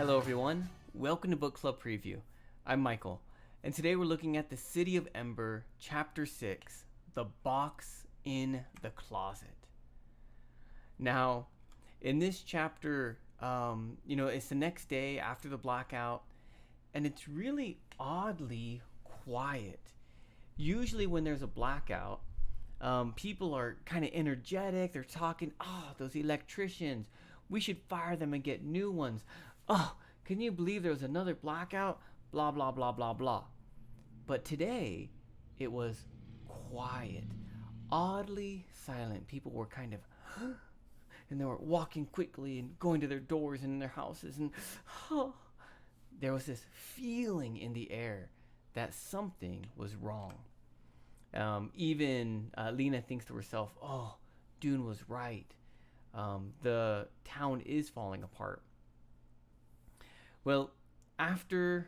Hello everyone, welcome to Book Club Preview. I'm Michael, and today we're looking at the City of Ember, Chapter 6, The Box in the Closet. Now, in this chapter, it's the next day after the blackout, and it's really oddly quiet. Usually when there's a blackout, people are kind of energetic, they're talking, those electricians, we should fire them and get new ones. Oh, can you believe there was another blackout? Blah, blah, blah, blah, blah. But today, it was quiet. Oddly silent. People were kind of, and they were walking quickly and going to their doors and in their houses. And there was this feeling in the air that something was wrong. Even Lena thinks to herself, Dune was right. The town is falling apart. Well, after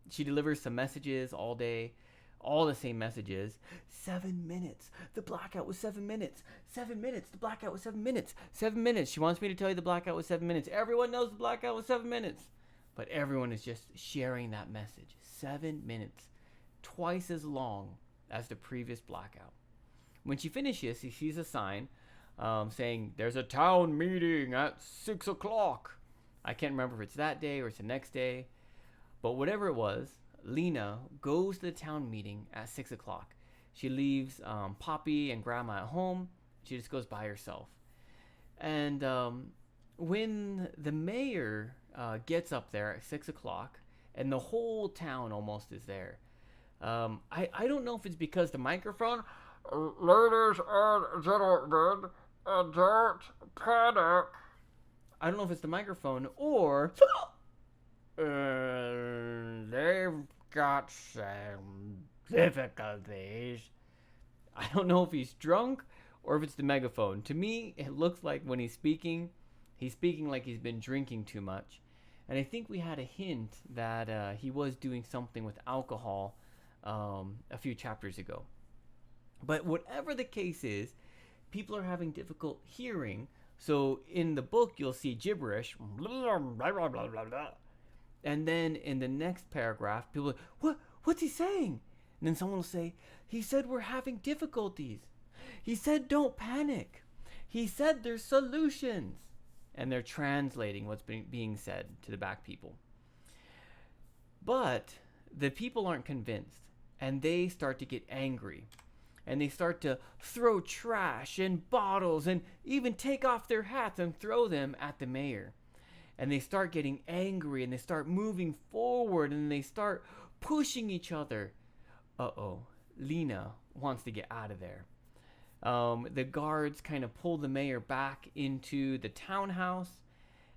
she delivers some messages all day, all the same messages. 7 minutes. The blackout was 7 minutes. 7 minutes. The blackout was 7 minutes. 7 minutes. She wants me to tell you the blackout was 7 minutes. Everyone knows the blackout was 7 minutes. But everyone is just sharing that message. 7 minutes. Twice as long as the previous blackout. When she finishes, she sees a sign saying, there's a town meeting at 6 o'clock. I can't remember if it's that day or it's the next day. But whatever it was, Lena goes to the town meeting at 6 o'clock. She leaves Poppy and Grandma at home. She just goes by herself. And when the mayor gets up there at 6 o'clock, and the whole town almost is there, I don't know if it's because the microphone, ladies and gentlemen, don't panic. I don't know if it's the microphone or they've got some difficulties. I don't know if he's drunk or if it's the megaphone. To me, it looks like when he's speaking like he's been drinking too much. And I think we had a hint that he was doing something with alcohol a few chapters ago. But whatever the case is, people are having difficult hearing. So in the book, you'll see gibberish. Blah, blah, blah, blah, blah. And then in the next paragraph, people are like, what's he saying? And then someone will say, he said we're having difficulties. He said don't panic. He said there's solutions. And they're translating what's being said to the back people. But the people aren't convinced. And they start to get angry. And they start to throw trash and bottles and even take off their hats and throw them at the mayor. And they start getting angry and they start moving forward and they start pushing each other. Lena wants to get out of there. The guards kind of pull the mayor back into the townhouse,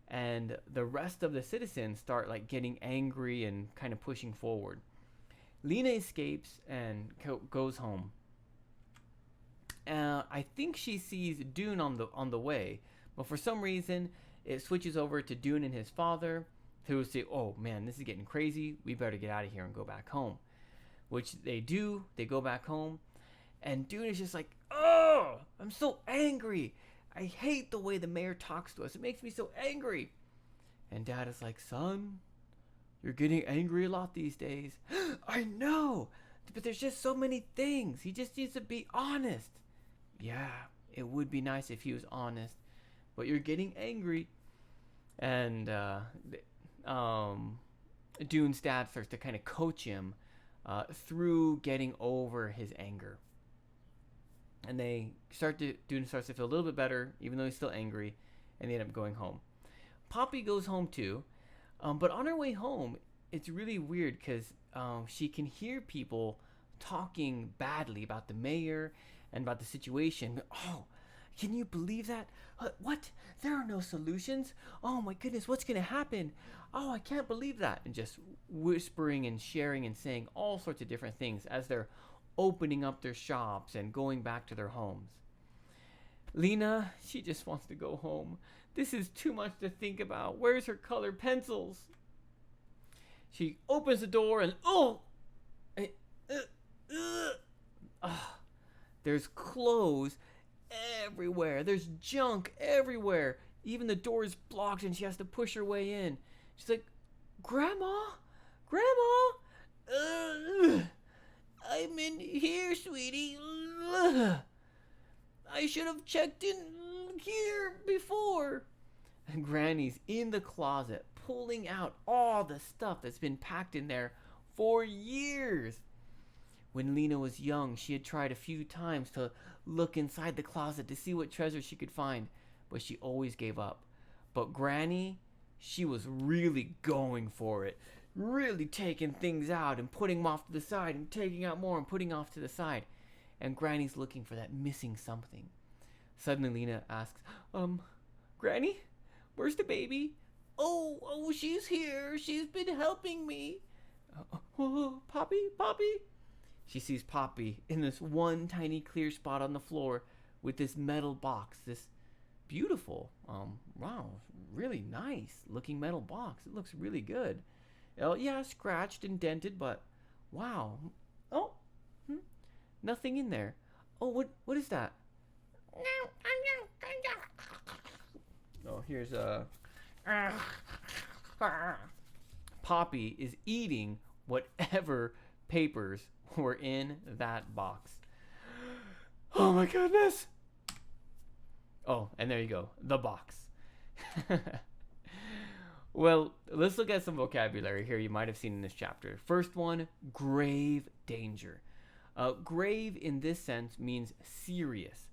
and the rest of the citizens start getting angry and kind of pushing forward. Lena escapes and goes home. I think she sees Dune on the way, but for some reason it switches over to Dune and his father, who say, "Oh man, this is getting crazy. We better get out of here and go back home." Which they do. They go back home, and Dune is just like, "Oh, I'm so angry. I hate the way the mayor talks to us. It makes me so angry." And Dad is like, "Son, you're getting angry a lot these days." "I know, but there's just so many things. He just needs to be honest." "Yeah, it would be nice if he was honest, but you're getting angry." And Dune's dad starts to kind of coach him through getting over his anger. And Dune starts to feel a little bit better, even though he's still angry, and they end up going home. Poppy goes home too, but on her way home, it's really weird because she can hear people talking badly about the mayor and about the situation. "Oh, can you believe that? What? There are no solutions? Oh my goodness, what's going to happen? Oh, I can't believe that." And just whispering and sharing and saying all sorts of different things as they're opening up their shops and going back to their homes. Lena, she just wants to go home. This is too much to think about. Where's her colored pencils? She opens the door and there's clothes everywhere. There's junk everywhere. Even the door is blocked and she has to push her way in. She's like, Grandma? Grandma? I'm in here, sweetie. I should have checked in here before. And Granny's in the closet pulling out all the stuff that's been packed in there for years. When Lena was young, she had tried a few times to look inside the closet to see what treasure she could find, but she always gave up. But Granny, she was really going for it, really taking things out and putting them off to the side and taking out more and putting off to the side. And Granny's looking for that missing something. Suddenly Lena asks, Granny, where's the baby? Oh, she's here. She's been helping me. Poppy? She sees Poppy in this one tiny clear spot on the floor with this metal box, this beautiful, really nice looking metal box. It looks really good. Yeah, scratched and dented, but wow. Oh, nothing in there. Oh, what is that? Oh, here's Poppy is eating whatever papers were in that box. Oh my goodness. Oh, and there you go, the box. Well, let's look at some vocabulary here you might have seen in this chapter. First one, grave danger. Grave in this sense means serious.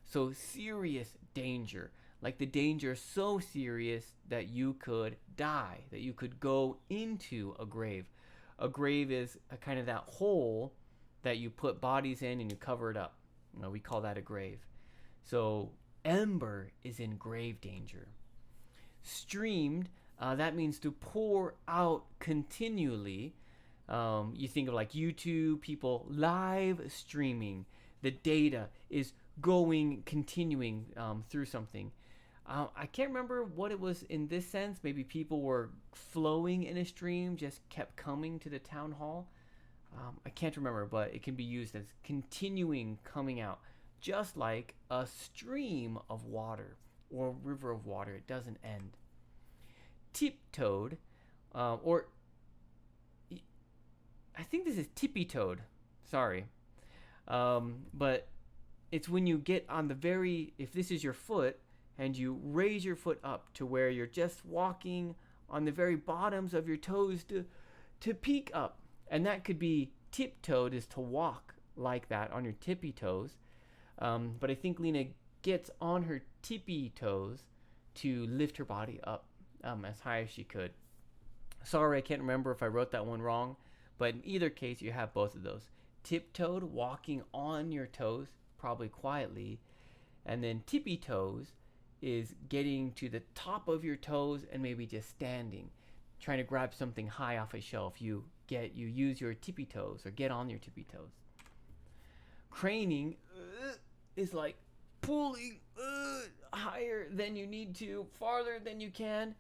So serious danger, like the danger so serious that you could die, that you could go into a grave. A grave is a kind of that hole that you put bodies in and you cover it up. We call that a grave. So Ember is in grave danger. Streamed, that means to pour out continually. You think of like YouTube, people live streaming. The data is continuing through something. I can't remember what it was in this sense. Maybe people were flowing in a stream, just kept coming to the town hall. I can't remember, but it can be used as continuing coming out, just like a stream of water or a river of water. It doesn't end. Tiptoed, or I think this is tippy-toed. Sorry. But it's when you get on the if this is your foot, and you raise your foot up to where you're just walking on the very bottoms of your toes to peek up. And that could be tiptoed, is to walk like that on your tippy toes. But I think Lena gets on her tippy toes to lift her body up as high as she could. Sorry, I can't remember if I wrote that one wrong. But in either case, you have both of those. Tiptoed, walking on your toes, probably quietly. And then tippy toes is getting to the top of your toes and maybe just standing, trying to grab something high off a shelf. You use your tippy toes or get on your tippy toes. Craning is like pulling higher than you need to, farther than you can.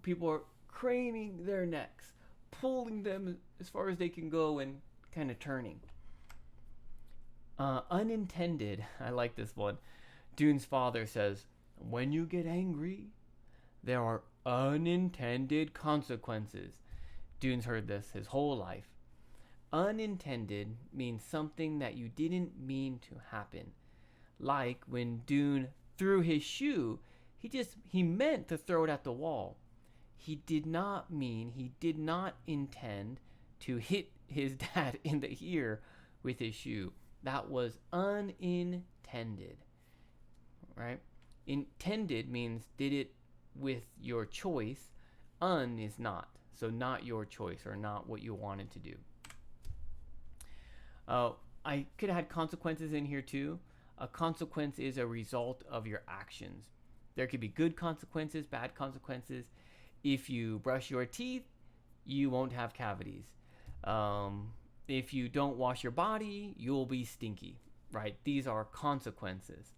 People are craning their necks, pulling them as far as they can go and kind of turning. Unintended, I like this one. Dune's father says, when you get angry, there are unintended consequences. Dune's heard this his whole life. Unintended means something that you didn't mean to happen. Like when Dune threw his shoe, he meant to throw it at the wall. He did not intend to hit his dad in the ear with his shoe. That was unintended, right? Intended means did it with your choice. Un is not. So not your choice or not what you wanted to do. I could have had consequences in here too. A consequence is a result of your actions. There could be good consequences, bad consequences. If you brush your teeth, you won't have cavities. If you don't wash your body, you'll be stinky, right? These are consequences,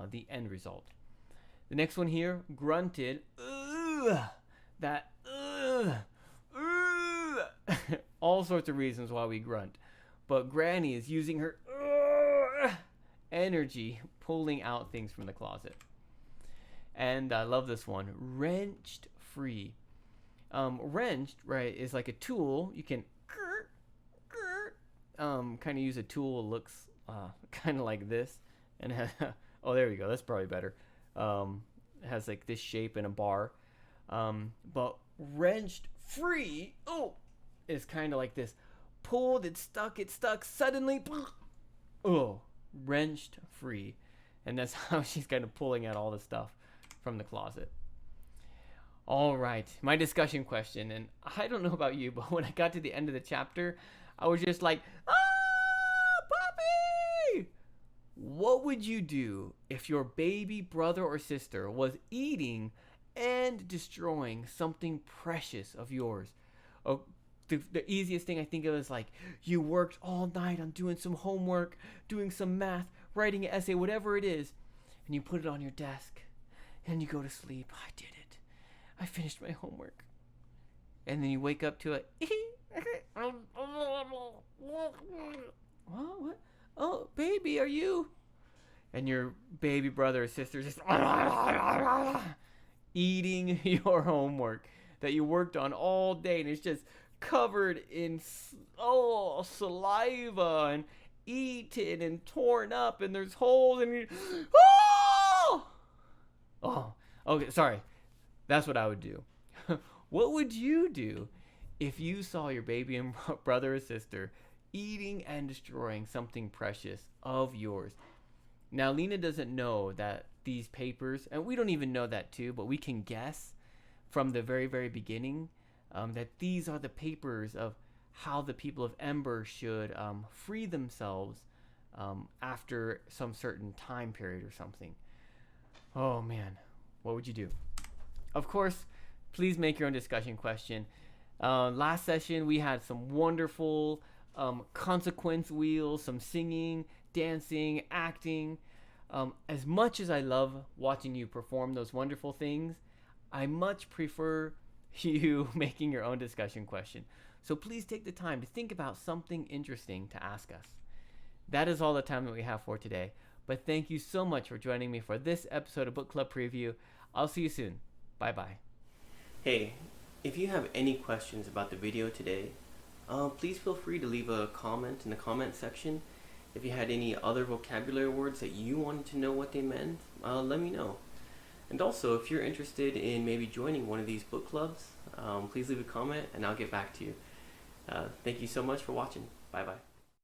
the end result. The next one here, grunted. All sorts of reasons why we grunt. But Granny is using her energy pulling out things from the closet. And I love this one. Wrenched free. Wrenched, right, is like a tool. You can kind of use a tool that looks kind of like this. And oh, there we go. That's probably better. It has like this shape and a bar. But wrenched free, is kind of like this. Pulled, it's stuck, suddenly, wrenched free. And that's how she's kind of pulling out all the stuff from the closet. All right, my discussion question, and I don't know about you, but when I got to the end of the chapter, I was just like, puppy! What would you do if your baby brother or sister was eating and destroying something precious of yours? Oh, the easiest thing I think of is like, you worked all night on doing some homework, doing some math, writing an essay, whatever it is, and you put it on your desk, and you go to sleep. I did it. I finished my homework. And then you wake up to it. What? Oh, baby, are you? And your baby brother or sister just eating your homework that you worked on all day, and it's just covered in saliva and eaten and torn up, and there's holes, and you, okay, sorry. That's what I would do. What would you do if you saw your baby and brother or sister eating and destroying something precious of yours? Now, Lena doesn't know that these papers, and we don't even know that too, but we can guess from the very, very beginning that these are the papers of how the people of Ember should free themselves after some certain time period or something. Oh man, what would you do? Of course, please make your own discussion question. Last session, we had some wonderful consequence wheels, some singing, dancing, acting. As much as I love watching you perform those wonderful things, I much prefer you making your own discussion question. So please take the time to think about something interesting to ask us. That is all the time that we have for today. But thank you so much for joining me for this episode of Book Club Preview. I'll see you soon. Bye-bye. Hey, if you have any questions about the video today, please feel free to leave a comment in the comment section. If you had any other vocabulary words that you wanted to know what they meant, let me know. And also, if you're interested in maybe joining one of these book clubs, please leave a comment and I'll get back to you. Thank you so much for watching. Bye-bye.